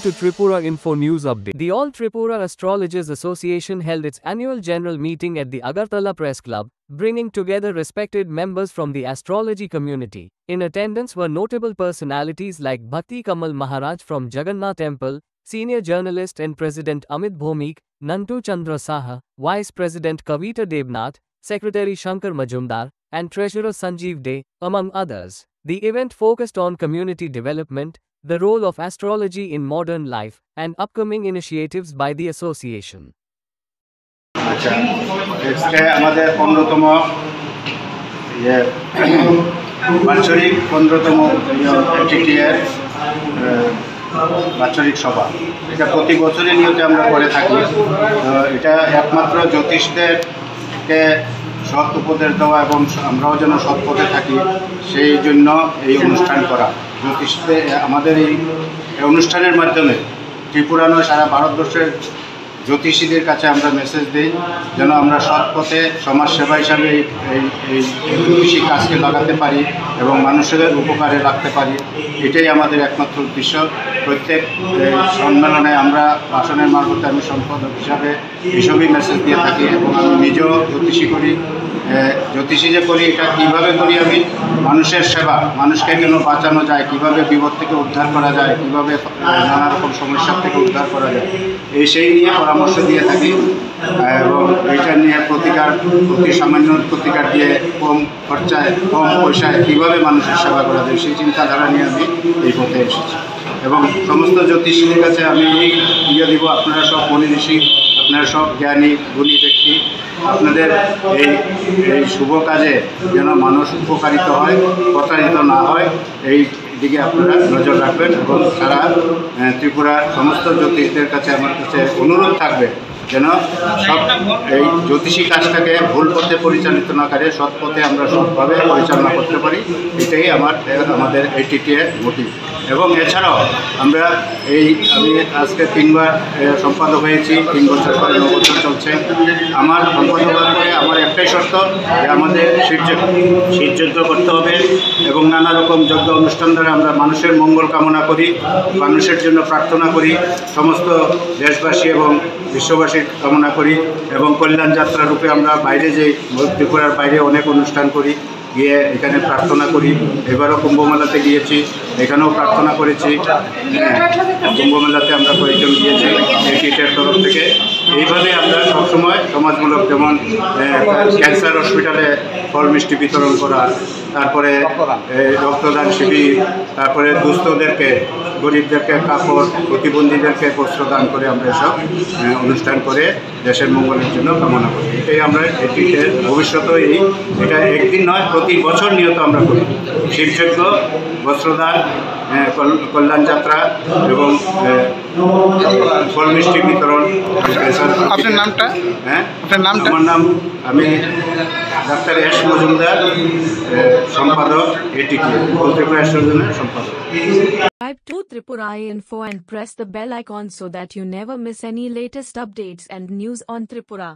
Welcome to Tripura Info News Update. The All Tripura Astrologers Association held its annual general meeting at the Agartala Press Club, bringing together respected members from the astrology community. In attendance were notable personalities like Bhakti Kamal Maharaj from Jagannath Temple, Senior Journalist and President Amit Bhomik, Nantu Chandra Saha, Vice President Kavita Debnath, Secretary Shankar Majumdar, and Treasurer Sanjeev Dey, among others. The event focused on community development, the role of astrology in modern life, and upcoming initiatives by the association. আচ্ছা আজকে আমাদের 15তম বাৎসরিক 15তম এটিটিএর বাৎসরিক সভা। এটা প্রতি বছরই নিয়তে আমরা করে থাকি। এটা একমাত্র জ্যোতিষদেরকে সৎ উপদেশ দেওয়া এবং আমরাও যেন সৎ পথে থাকি সেই জন্য এই অনুষ্ঠান করা। জ্যোতিষদের আমাদের এই অনুষ্ঠানের মাধ্যমে ত্রিপুরা নয় সারা ভারতবর্ষের জ্যোতিষীদের কাছে আমরা মেসেজ দিই যেন আমরা সৎ পথে সমাজসেবা হিসাবে এই জ্যোতিষী কাজকে লাগাতে পারি এবং মানুষের উপকারে রাখতে পারি। এটাই আমাদের একমাত্র উদ্দেশ্য। প্রত্যেক সম্মেলনে আমরা ভাষণের মারফতে আমি সম্পাদক হিসাবে এইসবই মেসেজ দিয়ে থাকি এবং আমি নিজেও জ্যোতিষী করি। জ্যোতিষী যে করি এটা কীভাবে করি আমি মানুষের সেবা, মানুষকে কেন বাঁচানো যায়, কিভাবে বিপদ থেকে উদ্ধার করা যায়, কিভাবে নানা রকম সমস্যার থেকে উদ্ধার করা যায় সেই নিয়ে পরামর্শ দিয়ে থাকি এবং এইটা নিয়ে প্রতি সামান্য প্রতিকার দিয়ে কম খরচায় কম পয়সায় কীভাবে মানুষের সেবা করা যায় সেই চিন্তাধারা নিয়ে আমি এই পথে এসেছি এবং সমস্ত জ্যোতিষীদের কাছে আমি ইয়ে দিব, আপনারা সব মনীষী, আপনারা সব জ্ঞানী গুণী ব্যক্তি, আপনাদের এই শুভ কাজে যেন মানুষ উপকারিত হয়, প্রতারিত না হয় এই দিকে আপনারা নজর রাখবেন এবং সারা ত্রিপুরার সমস্ত জ্যোতিষদের কাছে আমার কাছে অনুরোধ থাকবে যেন সব এই জ্যোতিষী কাজটাকে ভুল পথে পরিচালিত না করে সৎ পথে আমরা সৎভাবে পরিচালনা করতে পারি। এটাই আমাদের এটিটিএর মোটিভ। এবং এছাড়াও আমরা আমি আজকে 3বার সম্পাদক হয়েছি, 3 বছর পরে 9 বছর চলছে। আমার সম্পাদক হওয়ার পরে আমার একটাই শর্ত যে আমাদের শীতযজ্ঞ করতে হবে এবং নানা রকম যজ্ঞ অনুষ্ঠান দ্বারা আমরা মানুষের মঙ্গল কামনা করি, মানুষের জন্য প্রার্থনা করি, সমস্ত দেশবাসী এবং বিশ্ববাসীর কামনা করি এবং কল্যাণ যাত্রা রূপে আমরা বাইরে যাই, ত্রিপুরার বাইরে অনেক অনুষ্ঠান করি, গিয়ে এখানে প্রার্থনা করি। এবারও কুম্ভমেলাতে গিয়েছি, এখানেও প্রার্থনা করেছি। কুম্ভমেলাতে আমরা কয়েকজন গিয়েছি এটিটির তরফ থেকে। এইভাবে আমরা সবসময় সমাজমূলক, যেমন ক্যান্সার হসপিটালে ফল মিষ্টি বিতরণ করা, তারপরে রক্তদান শিবির, তারপরে দুস্থদেরকে, গরিবদেরকে কাপড়, প্রতিবন্ধীদেরকে বস্ত্র দান করে আমরা এসব অনুষ্ঠান করে দেশের মঙ্গলের জন্য কামনা করি। এটাই আমরা এটির ভবিষ্যতেও এটা একদিন নয় প্রতি বছর নিয়ত আমরা করি। শীতযজ্ঞ, বস্ত্রদান, কল্যাণ যাত্রা এবং ফল মিষ্টি বিতরণ। আপনার নামটা? আমার নাম আমি ডাক্তার এস মজুমদার, সম্পাদক এটিটি, অল ত্রিপুরা অ্যাস্ট্রোলজার সম্পাদক। Subscribe to Tripura Info and press the bell icon so that you never miss any latest updates and news on Tripura.